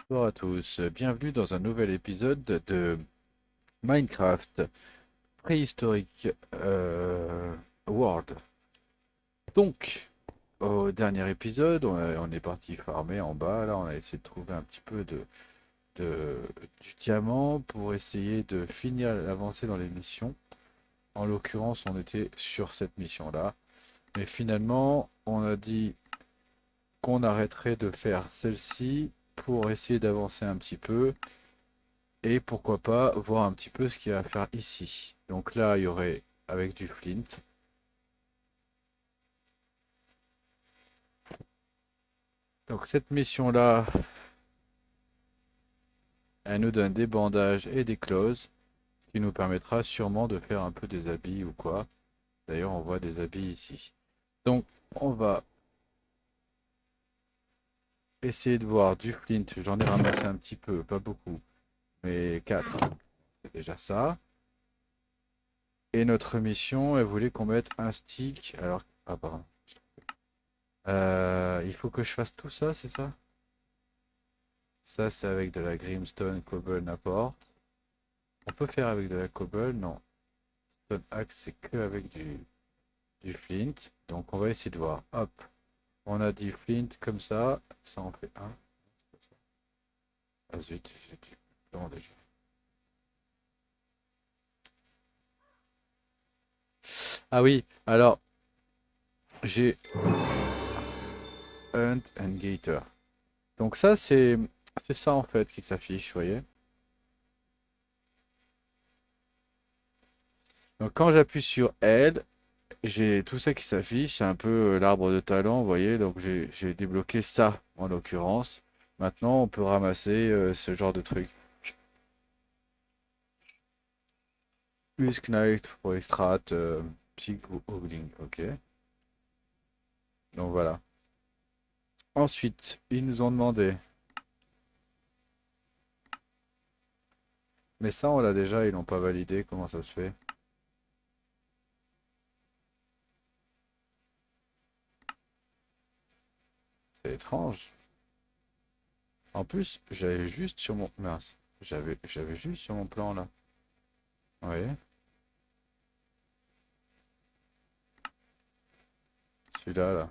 Bonsoir à tous, bienvenue dans un nouvel épisode de Minecraft Préhistorique World. Donc, au dernier épisode, on est parti farmer en bas, là on a essayé de trouver un petit peu du diamant pour essayer de finir l'avancée dans les missions. En l'occurrence, on était sur cette mission-là, mais finalement, on a dit qu'on arrêterait de faire celle-ci pour essayer d'avancer un petit peu. Et pourquoi pas voir un petit peu ce qu'il y a à faire ici. Donc là, il y aurait avec du flint. Donc cette mission-là, elle nous donne des bandages et des clauses, ce qui nous permettra sûrement de faire un peu des habits ou quoi. D'ailleurs, on voit des habits ici. Donc on va essayer de voir du flint. J'en ai ramassé un petit peu, pas beaucoup, mais 4. C'est déjà ça. Et notre mission, elle voulait qu'on mette un stick. Alors, ah pardon. Il faut que je fasse tout ça, c'est ça? Ça, c'est avec de la Grimstone, Cobble, n'importe. On peut faire avec de la Cobble, non. Stone Axe, c'est que avec du Flint. Donc, on va essayer de voir. Hop, on a du Flint comme ça en fait un. Ah zut, j'ai du plan déjà. Ah oui, alors, j'ai Hunt and Gator. Donc ça, c'est ça en fait qui s'affiche, vous voyez. Donc quand j'appuie sur L, j'ai tout ça qui s'affiche, c'est un peu l'arbre de talent, vous voyez, donc j'ai débloqué ça en l'occurrence. Maintenant, on peut ramasser ce genre de truc. Husk Knight pour extract, Pig Ogling, ok. Donc voilà. Ensuite, ils nous ont demandé, mais ça on l'a déjà, ils l'ont pas validé, comment ça se fait? C'est étrange. En plus, j'avais juste sur mon... Mince, j'avais juste sur mon plan là. Oui, celui-là là.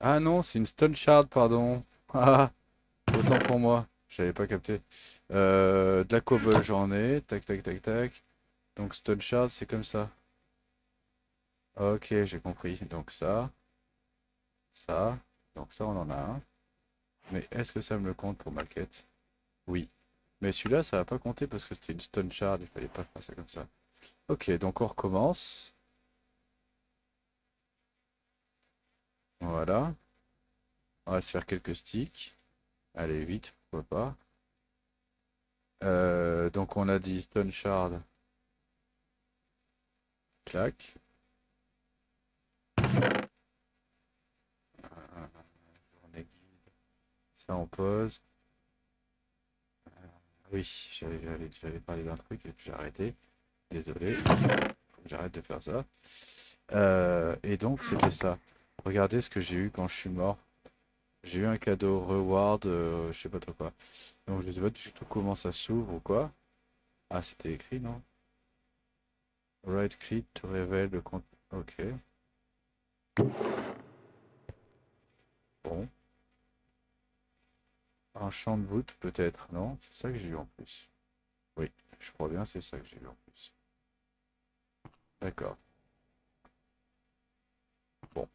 Ah non, c'est une Stone Shard, pardon. Ah, autant pour moi. J'avais pas capté. De la cobble, j'en ai. Tac, tac, tac, tac. Donc Stone Shard, c'est comme ça. Ok, j'ai compris. Donc ça. Donc ça, on en a un. Mais est-ce que ça me le compte pour ma quête? Oui. Mais celui-là, ça va pas compter parce que c'était une Stone Shard. Il fallait pas faire ça comme ça. Ok, donc on recommence. Voilà. On va se faire quelques sticks. Allez, vite, pourquoi pas. Donc on a dit Stone Shard. Clac. Journée guide. Ça, on pose. Oui, j'avais parlé d'un truc et puis j'ai arrêté. Désolé, faut que j'arrête de faire ça. Et donc, c'était ça. Regardez ce que j'ai eu quand je suis mort. J'ai eu un cadeau reward, je sais pas trop quoi. Donc, je sais pas du tout comment ça s'ouvre ou quoi. Ah, c'était écrit, non? Right click to reveal le compte. Ok, bon. Un champ de voûte, peut-être, non? C'est ça que j'ai eu en plus. Oui, je crois bien, c'est ça que j'ai eu en plus. D'accord. Bon.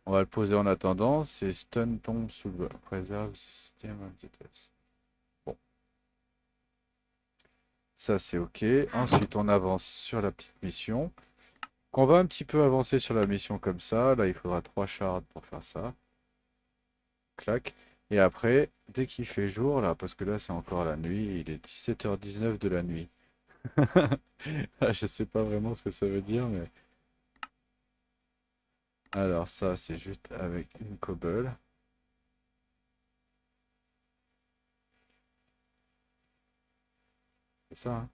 On va le poser en attendant. C'est stun tombe sous le préserve système anti-test. Bon, ça c'est ok. Ensuite, on avance sur la petite mission. On va un petit peu avancer sur la mission comme ça. Là, il faudra 3 shards pour faire ça. Clac. Et après, dès qu'il fait jour, là, parce que là c'est encore la nuit, il est 17h19 de la nuit. Ah, je sais pas vraiment ce que ça veut dire, mais. Alors, ça, c'est juste avec une cobble. C'est ça, hein?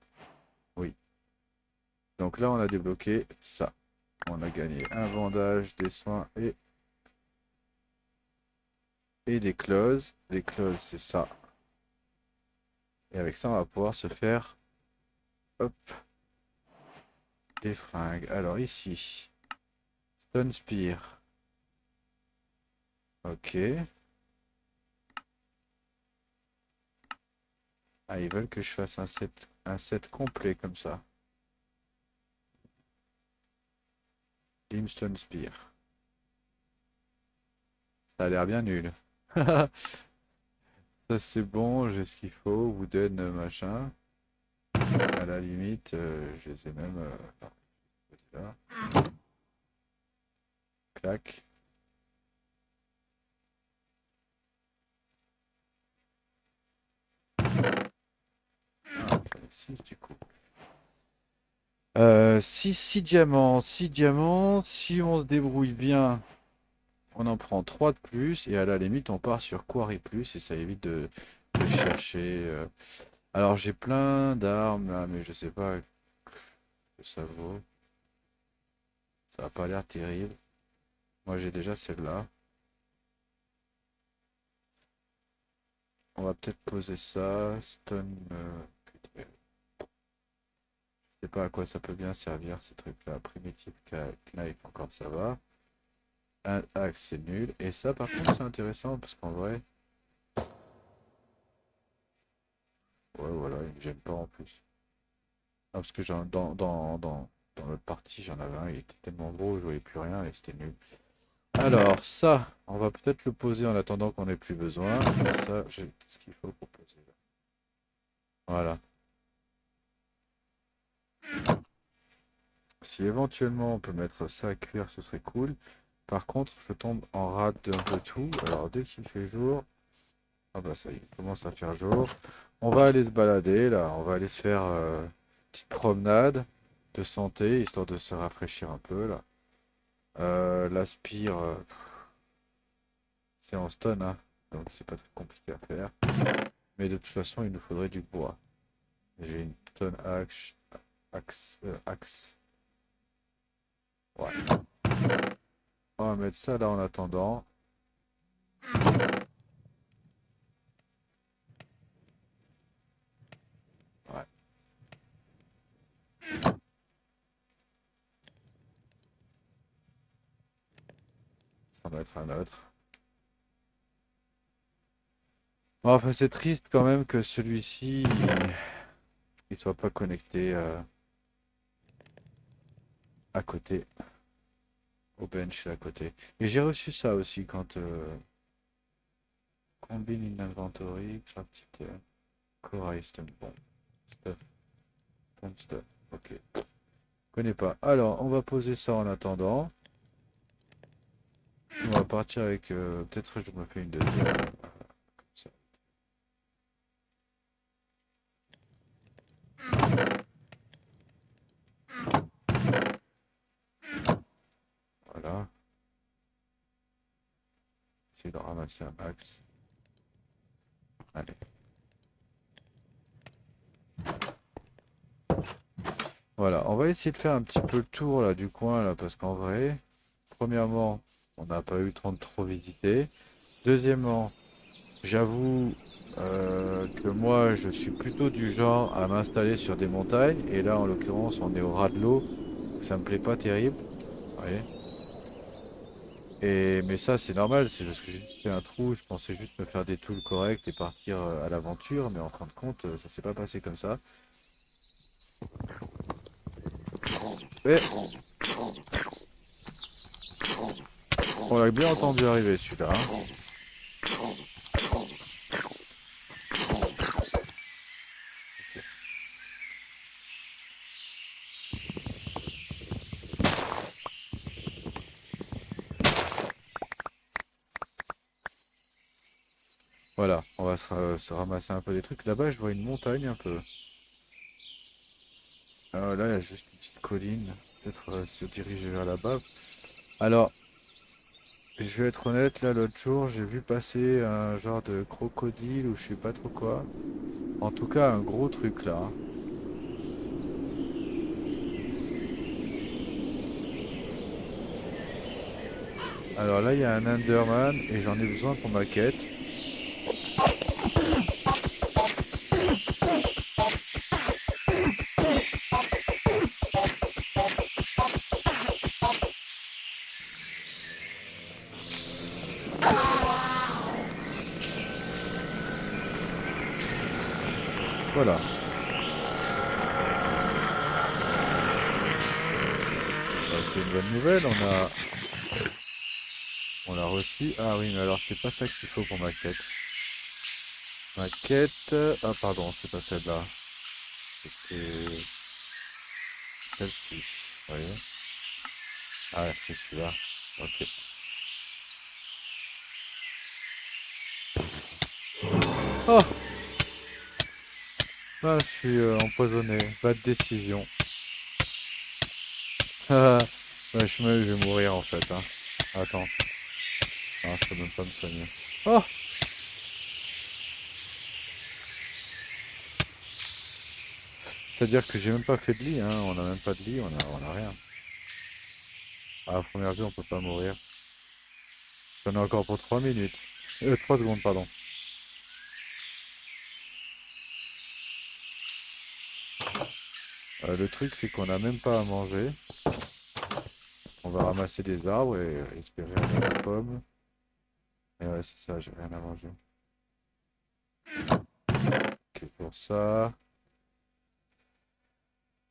Oui. Donc là, on a débloqué ça. On a gagné un bandage, des soins et et des closes. Les closes, c'est ça. Et avec ça, on va pouvoir se faire, hop, des fringues. Alors ici, Stone Spear. Ok. Ah, ils veulent que je fasse un set complet comme ça. Stone Spear. Ça a l'air bien nul. Ça c'est bon, j'ai ce qu'il faut. Wooden machin. À la limite, je les ai même. Là. Clac. Ah, 6 du coup. 6 diamants. 6 diamants. Si on se débrouille bien, on en prend 3 de plus. Et à la limite, on part sur Quarry plus. Et ça évite de chercher. Alors j'ai plein d'armes là, mais je sais pas ce que ça vaut. Ça a pas l'air terrible. Moi j'ai déjà celle-là. On va peut-être poser ça. Stone. Je sais pas à quoi ça peut bien servir ces trucs-là. Primitive knife, encore ça va. Un axe, c'est nul. Et ça, par contre, c'est intéressant parce qu'en vrai. Ouais, voilà, il me gêne pas en plus. Non, parce que dans l'autre partie, j'en avais un, il était tellement gros, je voyais plus rien et c'était nul. Alors, ça, on va peut-être le poser en attendant qu'on ait plus besoin. Et ça, j'ai tout ce qu'il faut pour poser là. Voilà. Si éventuellement on peut mettre ça à cuire, ce serait cool. Par contre, je tombe en rade d'un peu tout. Alors, dès qu'il fait jour, ah bah ça y est, il commence à faire jour. On va aller se balader là, on va aller se faire une petite promenade de santé, histoire de se rafraîchir un peu là. L'aspire, c'est en stone, hein, donc c'est pas très compliqué à faire. Mais de toute façon, il nous faudrait du bois. J'ai une stone axe. Ouais. On va mettre ça là en attendant. Ouais, ça va être un autre. Bon, enfin, c'est triste quand même que celui-ci, il soit pas connecté à côté, au bench à côté. Et j'ai reçu ça aussi quand combine in inventory, craft item, core item, bon, stuff, ton stuff, ok. Connais pas. Alors, on va poser ça en attendant. On va partir avec, peut-être je me fais une deuxième, comme ça. Voilà. Essayer de ramasser un max. Allez. Voilà, on va essayer de faire un petit peu le tour là du coin là parce qu'en vrai, premièrement, on n'a pas eu le temps de trop visiter. Deuxièmement, j'avoue que moi je suis plutôt du genre à m'installer sur des montagnes et là en l'occurrence on est au ras de l'eau, ça me plaît pas terrible. Vous voyez. Et mais ça c'est normal, c'est parce que j'ai fait un trou, je pensais juste me faire des tools corrects et partir à l'aventure, mais en fin de compte ça s'est pas passé comme ça. Mais on l'a bien entendu arriver celui-là, hein. Voilà, on va se ramasser un peu des trucs. Là-bas, je vois une montagne un peu. Là, il y a juste une petite colline. Peut-être se diriger vers là-bas. Alors, je vais être honnête, là, l'autre jour, j'ai vu passer un genre de crocodile ou je sais pas trop quoi. En tout cas, un gros truc là, hein. Alors là, il y a un Enderman et j'en ai besoin pour ma quête. Voilà. Bah, c'est une bonne nouvelle. On l'a reçu. Ah oui, mais alors c'est pas ça qu'il faut pour ma quête. Ma quête. Ah pardon, c'est pas celle-là. C'était celle-ci. Vous voyez? Ah, ouais, c'est celui-là. Ok. Oh! Ah, je suis empoisonné. Pas de décision. Ah, ouais, je vais mourir en fait. Hein. Attends. Ah, je peux même pas me soigner. Oh! C'est-à-dire que j'ai même pas fait de lit, hein. On a même pas de lit, on a rien. À la première vue, on peut pas mourir. J'en ai encore pour 3 minutes. 3 secondes, pardon. Le truc, c'est qu'on a même pas à manger. On va ramasser des arbres et espérer avoir des pommes. Et ouais, c'est ça, j'ai rien à manger. Ok, pour ça.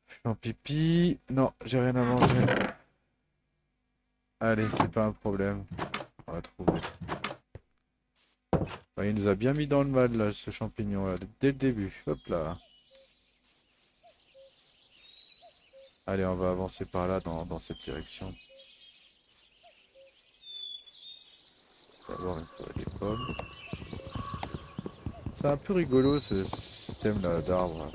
Je suis en pipi. Non, j'ai rien à manger. Allez, c'est pas un problème. On va trouver. Ouais, il nous a bien mis dans le mal, là, ce champignon, là, dès le début. Hop là. Allez, on va avancer par là, dans cette direction. D'abord, il faut des pommes. C'est un peu rigolo, ce système-là d'arbres.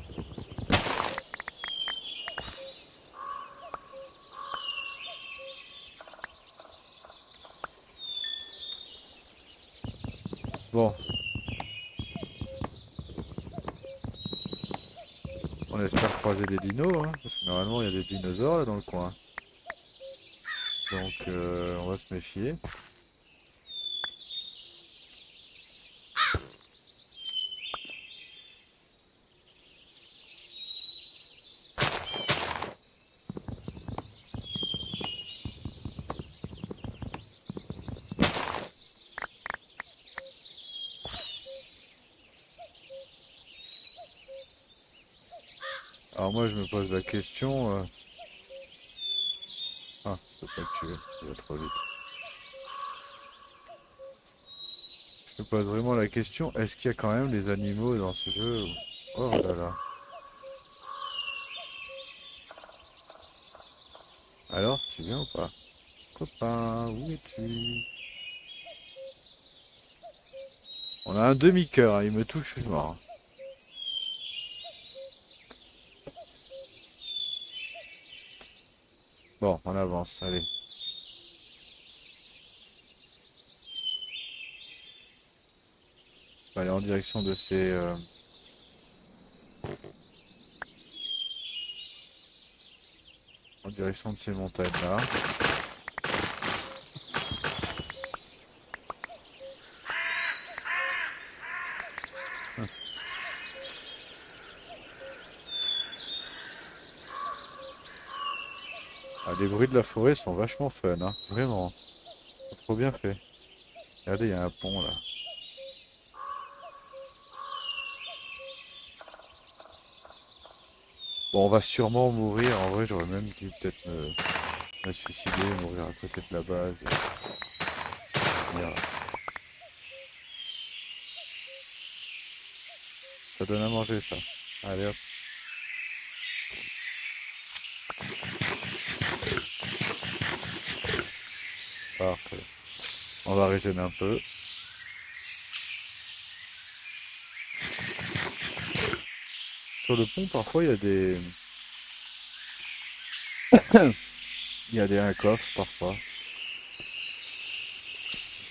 Bon, on espère croiser des dinos, hein, parce que normalement, il y a des dinosaures là, dans le coin. Donc, on va se méfier. Alors moi, je me pose la question... Ah, je peux pas le tuer, il va trop vite. Je me pose vraiment la question, est-ce qu'il y a quand même des animaux dans ce jeu? Oh là là. Alors, tu viens ou pas? Copain, où es-tu? On a un demi-cœur, hein, il me touche, je suis mort. Bon, on avance, allez. On va aller en direction de en direction de ces montagnes-là. Ah, les bruits de la forêt sont vachement fun, hein. Vraiment. C'est trop bien fait. Regardez, il y a un pont là. Bon, on va sûrement mourir. En vrai, j'aurais même dû peut-être me suicider, mourir à côté de la base. Merde. Ça donne à manger, ça. Allez hop, parfait. On va régénérer un peu. Sur le pont, parfois, il y a des... Il y a un coffre, parfois.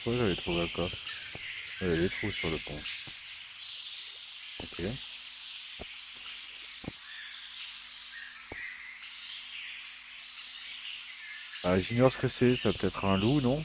Pourquoi j'avais trouvé un coffre? Il y avait des trous sur le pont. Ok. Ah, j'ignore ce que c'est. Ça peut être un loup, non?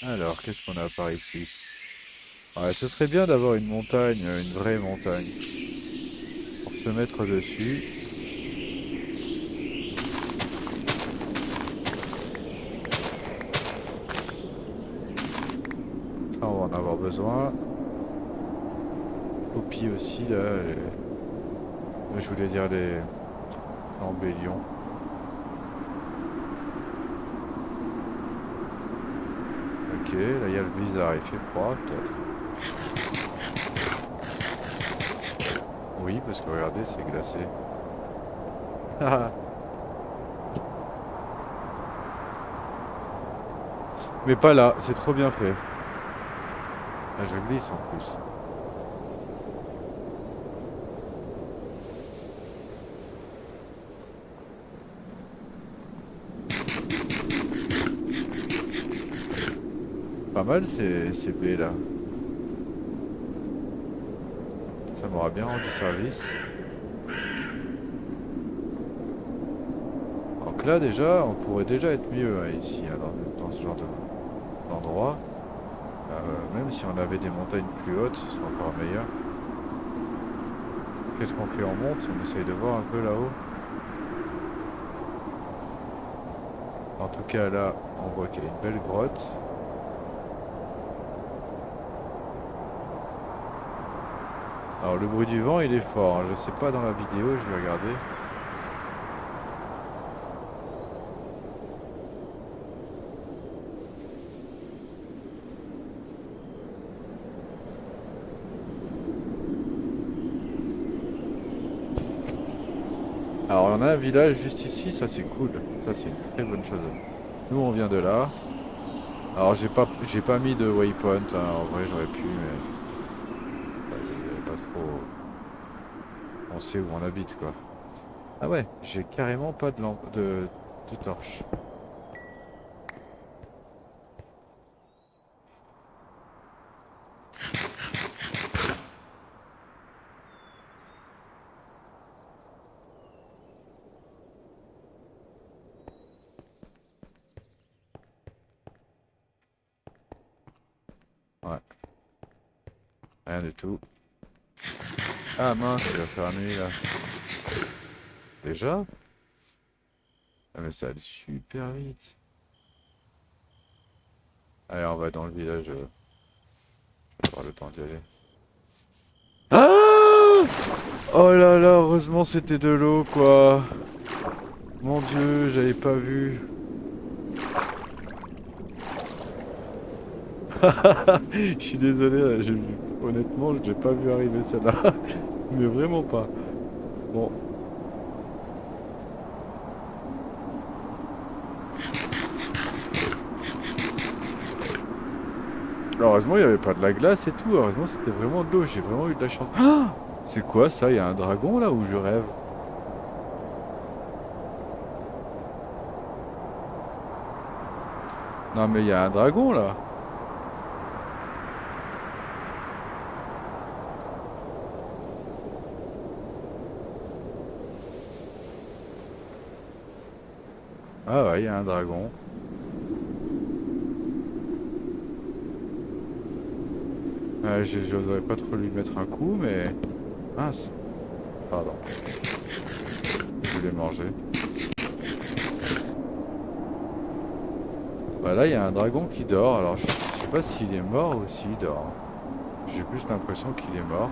Alors, qu'est-ce qu'on a par ici? Ouais, ce serait bien d'avoir une montagne, une vraie montagne, pour se mettre dessus. Ça, on va en avoir besoin. Poppy aussi, là. Je voulais dire les embellions. Ok, là, il y a le blizzard, il fait froid, peut-être. Oui, parce que regardez, c'est glacé. Mais pas là, c'est trop bien fait. Ah, je glisse en plus. Pas mal ces baies là. Ça m'aura bien rendu service. Donc là déjà, on pourrait déjà être mieux hein, ici, hein, dans ce genre d'endroit. Même si on avait des montagnes plus hautes, ce serait encore meilleur. Qu'est-ce qu'on fait? On monte, on essaye de voir un peu là-haut. En tout cas là, on voit qu'il y a une belle grotte. Alors le bruit du vent il est fort, hein. Je sais pas dans la vidéo, je vais regarder. Alors on a un village juste ici, ça c'est cool. Ça c'est une très bonne chose. Nous on vient de là. Alors j'ai pas mis de waypoint, hein. En vrai j'aurais pu, mais j'avais pas trop. On sait où on habite quoi. Ah ouais, j'ai carrément pas de lampe de torche. Ouais, rien du tout. Ah mince, il va faire nuit là. Déjà? Ah mais ça allait super vite. Allez, on va dans le village. Je vais avoir le temps d'y aller. Ah! Oh là là, heureusement c'était de l'eau quoi. Mon dieu, j'avais pas vu. Je suis désolé, honnêtement, j'ai pas vu arriver celle-là. Mais vraiment pas. Bon, heureusement il n'y avait pas de la glace et tout. Heureusement c'était vraiment de l'eau. J'ai vraiment eu de la chance. Ah! C'est quoi ça? Il y a un dragon là où je rêve? Non mais il y a un dragon là. Ah ouais, il y a un dragon. J'oserais pas trop lui mettre un coup, mais... Mince, pardon, je voulais manger. Bah là, il y a un dragon qui dort, alors je sais pas s'il est mort ou s'il dort. J'ai plus l'impression qu'il est mort.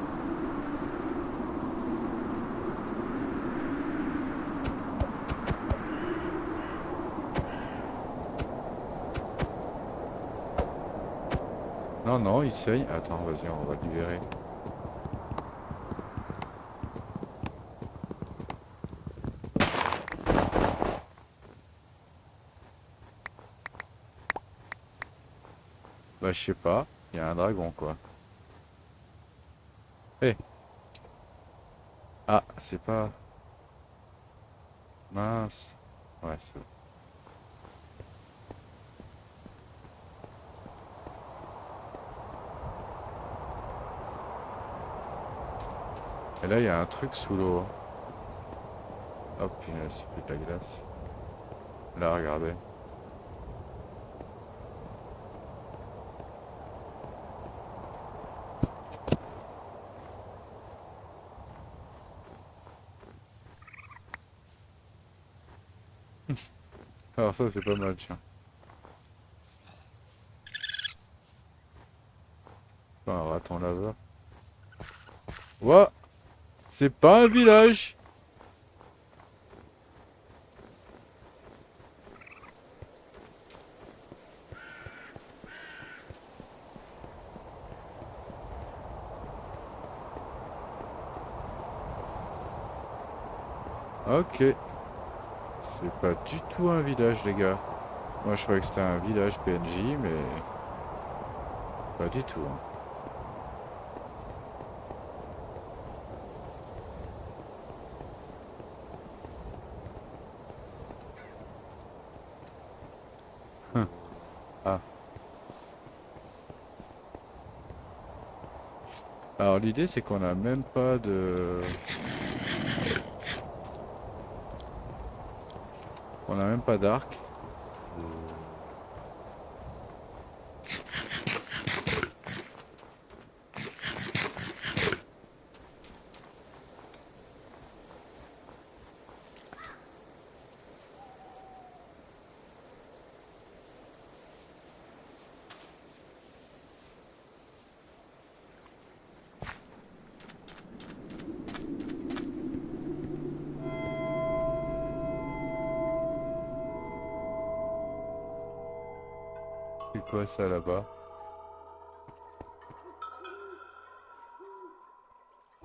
Non, non, il saigne. Attends, vas-y, on va le libérer. Bah je sais pas, il y a un dragon quoi. Eh, ah, c'est pas... Mince. Ouais, c'est bon. Et là, il y a un truc sous l'eau. Hop, c'est plus de la glace. Là, regardez. Alors ça, c'est pas mal, tiens. Enfin, un raton laveur. Ouah, c'est pas un village. Ok, c'est pas du tout un village, les gars. Moi, je croyais que c'était un village PNJ, mais pas du tout, hein. Hum. Ah, alors l'idée, c'est qu'on a même pas de... On a même pas d'arc. C'est quoi ça là-bas?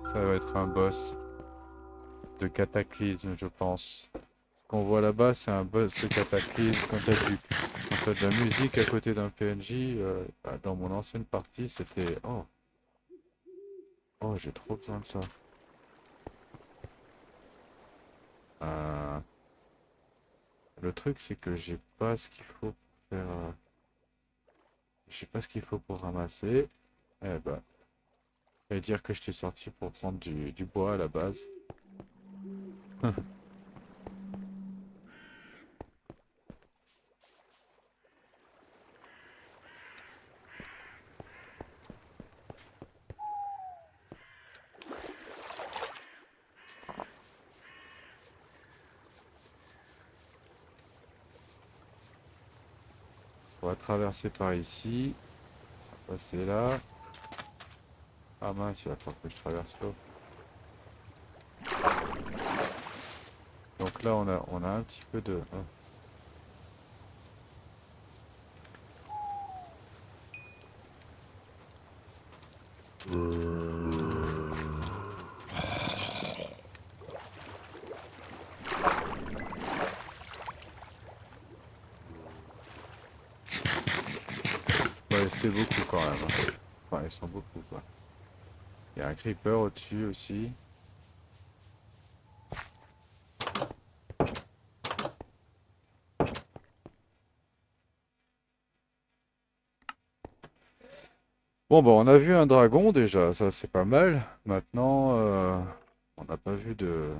Ça va être un boss de cataclysme, je pense. Ce qu'on voit là-bas, c'est un boss de cataclysme. Quand t'as de la musique à côté d'un PNJ, bah, dans mon ancienne partie, c'était... Oh, oh, j'ai trop besoin de ça. Euh, Le truc, c'est que j'ai pas ce qu'il faut pour faire... J'ai pas ce qu'il faut pour ramasser. Eh ben, ça veut dire que je t'ai sorti pour prendre du bois à la base. On va traverser par ici. Passer là. Ah mince, il va falloir que je traverse l'eau. Donc là, on a un petit peu de... oh. Ouais, c'était beaucoup quand même, hein. Enfin, ils sont beaucoup, quoi. Il y a un creeper au-dessus aussi. Bon, bah, on a vu un dragon déjà, ça c'est pas mal. Maintenant, on n'a pas vu de...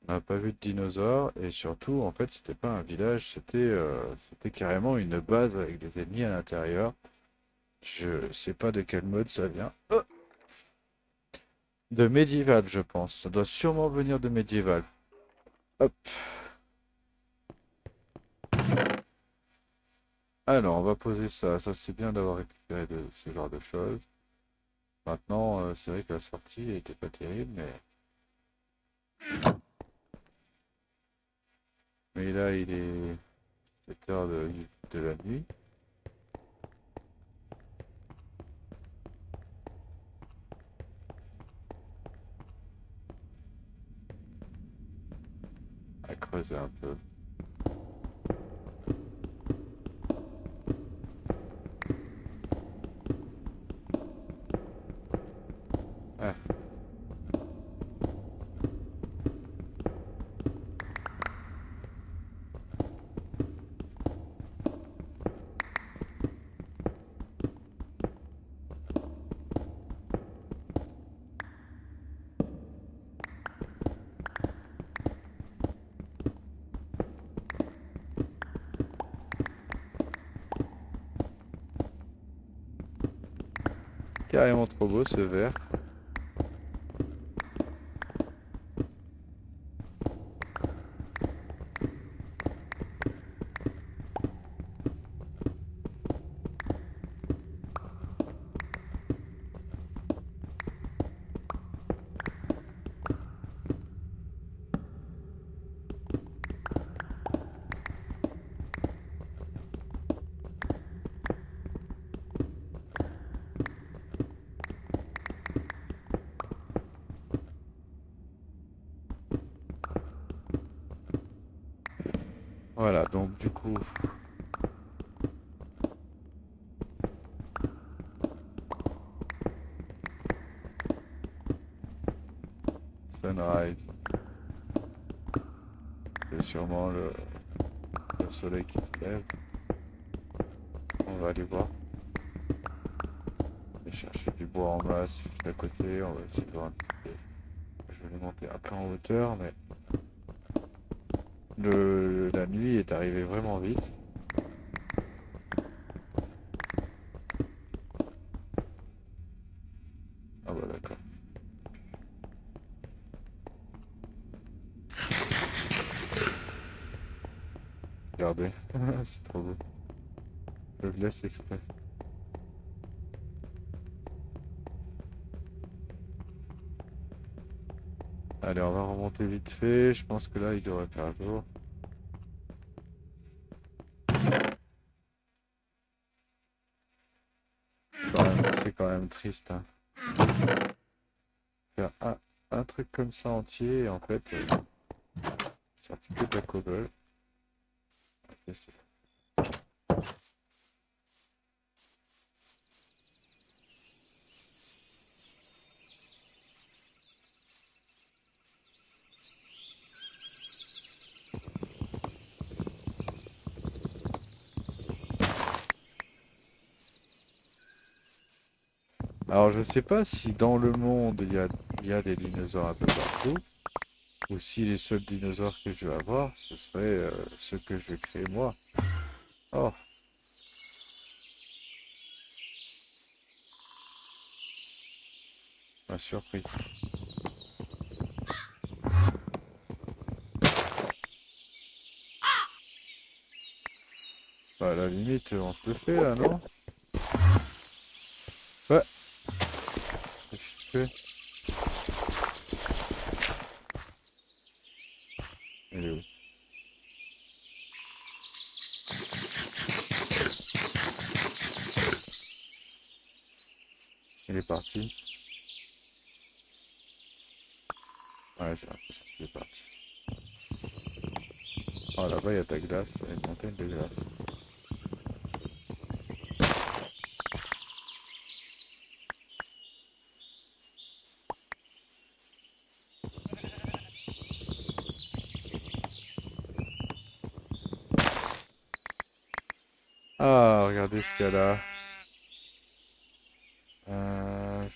On n'a pas vu de dinosaures et surtout, en fait, c'était pas un village, c'était carrément une base avec des ennemis à l'intérieur. Je sais pas de quel mode ça vient. De médiéval, je pense. Ça doit sûrement venir de médiéval. Hop. Alors, on va poser ça. Ça, c'est bien d'avoir récupéré ce genre de choses. Maintenant, c'est vrai que la sortie était pas terrible, mais là, il est 7 heures de la nuit. À creuser un peu. Ah, carrément trop beau ce verre. Voilà, donc du coup, sunrise, c'est sûrement le soleil qui se lève. On va aller voir. On va chercher du bois en masse juste à côté. On va essayer de voir un petit peu. Je vais monter un peu en hauteur, mais la nuit est arrivée vraiment vite. Ah bah d'accord. Regardez, c'est trop beau. Je le laisse exprès. Allez, on va remonter vite fait. Je pense que là, il devrait faire jour. C'est quand même triste, hein. Faire un truc comme ça entier, et en fait, ça fait que de la cobble. Ok, alors, je sais pas si dans le monde, il y a des dinosaures un peu partout, ou si les seuls dinosaures que je vais avoir, ce seraient ceux que je vais créer moi. Oh, ma surprise. Bah, à la limite, on se le fait là, non? Ouais, qu'est-ce qu'il fait? Il est où? Il est parti. Ouais, j'ai l'impression qu'il est parti. Oh, là-bas, il y a de la glace, il y a une montagne de glace. Ah, regardez ce qu'il y a là.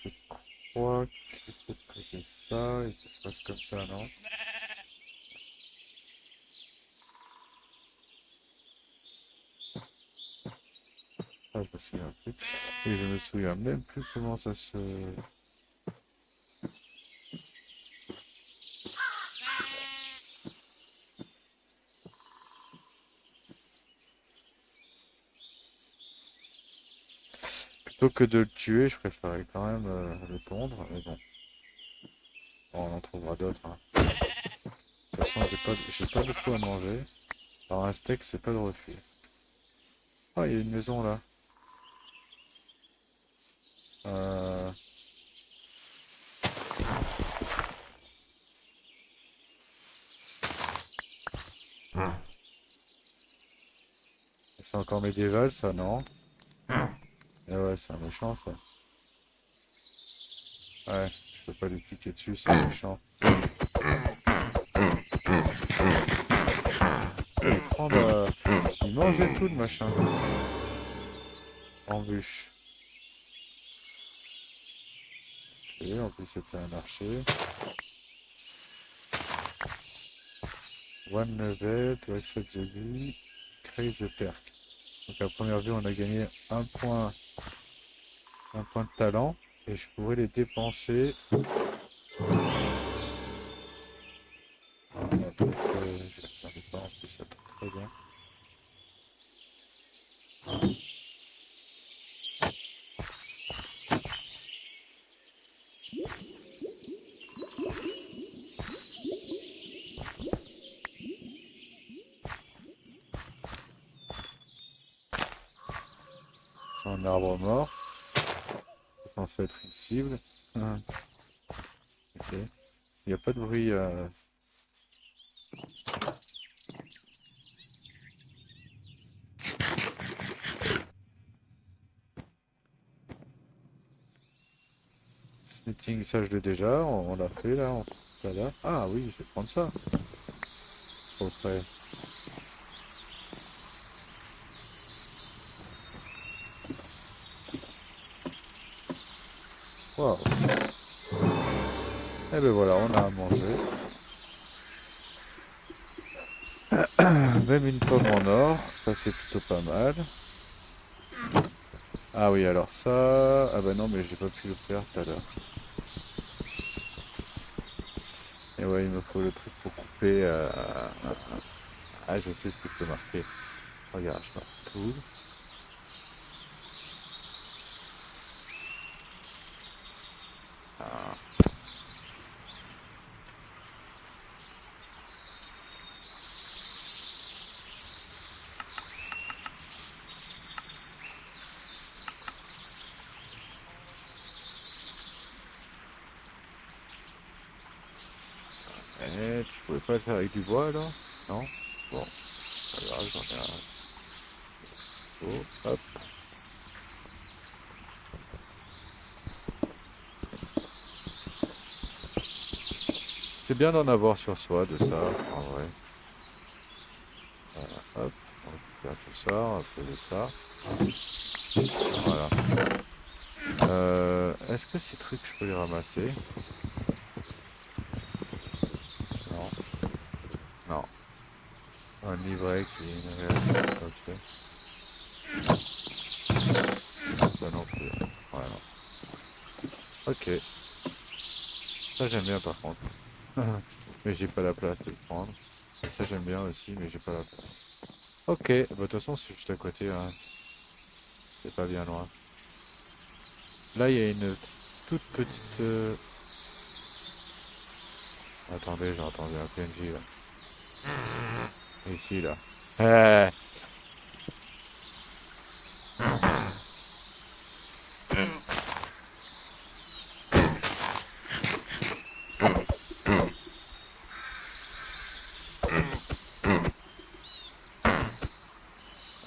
Je crois qu'il faut que j'ai ça et que ça se passe comme ça, non? Ah, je me souviens plus. Et je me souviens même plus comment ça se... Plutôt que de le tuer, je préférais quand même le tondre, mais bon, on en trouvera d'autres, hein. De toute façon, j'ai pas beaucoup à manger. Alors un steak, c'est pas de refus. Ah, il y a une maison là. Euh... C'est encore médiéval, ça, non? Eh ouais, c'est un méchant, ça. Ouais, je peux pas lui cliquer dessus, c'est un méchant. Il prend la... Il mangeait tout, le machin. En bûche. Et en plus, c'était un archer. One level, to accept the view, create the perk. Donc à première vue, on a gagné un point de talent. Et je pourrais les dépenser. Donc, je ne savais pas en plus, ça tombe très bien. C'est un arbre mort. C'est censé être une cible. Ah, ok. Il n'y a pas de bruit. Meeting, ça je l'ai déjà, on l'a fait là, tout à l'heure. Ah oui, je vais prendre ça. Trop près. Waouh. Et ben voilà, on a à manger. Même une pomme en or, ça c'est plutôt pas mal. Ah oui, alors ça... Ah bah non, mais j'ai pas pu le faire tout à l'heure. Et ouais, il me faut le truc pour couper... Ah, je sais ce que je peux marquer. Regarde, je marque tout. Ah. Eh, tu pouvais pas le faire avec du bois alors? Non? Bon, pas grave, j'en ai un. Oh, hop. C'est bien d'en avoir sur soi de ça, en vrai. Voilà, hop, on récupère tout ça, on va poser ça. Voilà. Est-ce que ces trucs, je peux les ramasser? Non, non. Un livret qui ne réagit pas, ok. Ça non plus. Voilà. Ok. Ça j'aime bien par contre. Mais j'ai pas la place de le prendre. Et ça j'aime bien aussi, mais j'ai pas la place. Ok, bah, de toute façon c'est juste à côté, hein. C'est pas bien loin. Là il y a une toute petite... Attendez, j'ai entendu un PNJ là. Ici là. Eh.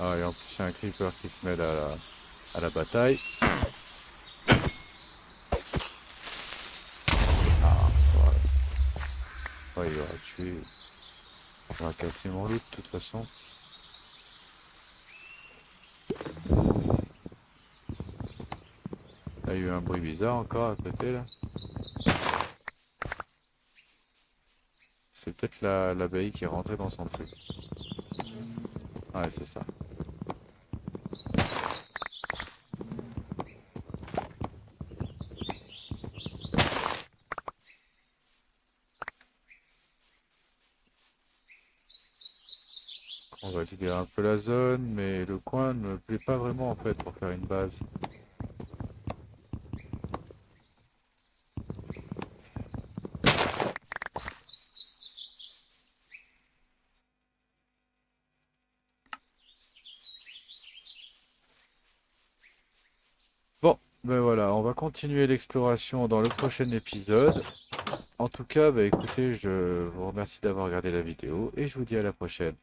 Ah, et en plus il y a un creeper qui se mêle à la bataille. Ah, voilà. Ouais, il aura tué. On va casser mon loot de toute façon. Là, il y a eu un bruit bizarre encore à côté là. C'est peut-être l'abeille qui est rentrée dans son truc. Ouais, c'est ça. On va libérer un peu la zone, mais le coin ne me plaît pas vraiment en fait pour faire une base. Bon, ben voilà, on va continuer l'exploration dans le prochain épisode. En tout cas, bah écoutez, je vous remercie d'avoir regardé la vidéo et je vous dis à la prochaine.